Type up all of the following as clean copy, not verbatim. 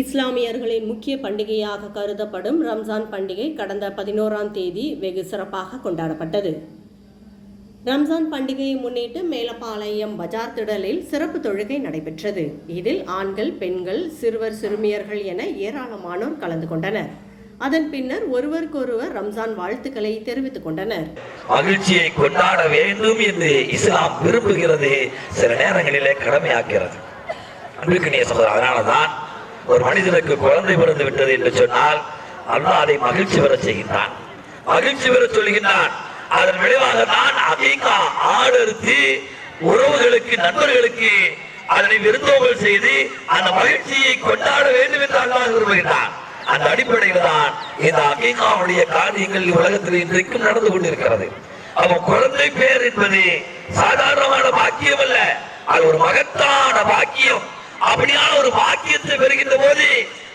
இஸ்லாமியர்களின் முக்கிய பண்டிகையாக கருதப்படும் ரம்ஜான் பண்டிகை கடந்த 11ஆம் தேதி வெகு சிறப்பாக கொண்டாடப்பட்டது. ரம்ஜான் பண்டிகையை முன்னிட்டு மேலப்பாளையம் பஜார் திடலில் சிறப்பு தொழுகை நடைபெற்றது. இதில் ஆண்கள், பெண்கள், சிறுவர், சிறுமியர்கள் என ஏராளமானோர் கலந்து கொண்டனர். அதன் பின்னர் ஒருவருக்கொருவர் ரம்ஜான் வாழ்த்துக்களை தெரிவித்துக் கொண்டனர். மகிழ்ச்சியை கொண்டாட வேண்டும் என்று இஸ்லாம் விரும்புகிறது, சில நேரங்களிலே கடமையாக்கிறது. அன்புக்குரிய சகோதரர், அதனாலதான் ஒரு மனிதனுக்கு குழந்தை பிறந்து விட்டது என்று சொன்னால் அல்லாஹ் அதை மகிழ்ச்சி பெற செய்கின்றான், மகிழ்ச்சி பெற சொல்கின்றான். அதன் விளைவாக தான் அகீகா ஆடறுத்து உறவுகளுக்கு, நண்பர்களுக்கு அதனை விருந்தோம்பல் செய்து அந்த மகிழ்ச்சியை கொண்டாட வேண்டும் என்று அல்லாஹ் விரும்புகின்றான். அந்த அடிப்படையில் தான் இந்த அகீகாவுடைய காரியங்கள் உலகத்தில் இன்றைக்கும் நடந்து கொண்டிருக்கிறது. அவன் குழந்தை பேர் என்பது சாதாரணமான பாக்கியம் அல்ல, அது ஒரு மகத்தான பாக்கியம். அப்படியான ஒரு பாக்கியத்தை பெறுகின்ற போது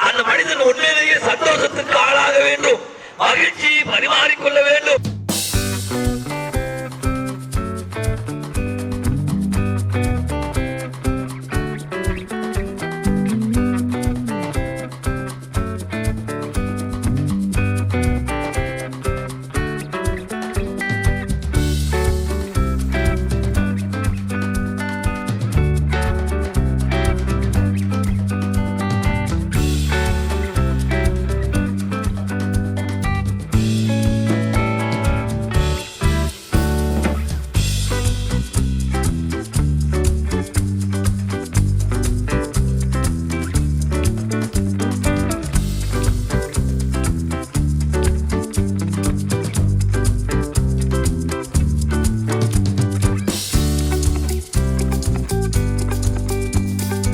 அந்த மனிதன் உண்மையிலேயே சந்தோஷத்துக்கு ஆளாக வேண்டும், மகிழ்ச்சியை பரிமாறிக்கொள்ள வேண்டும்.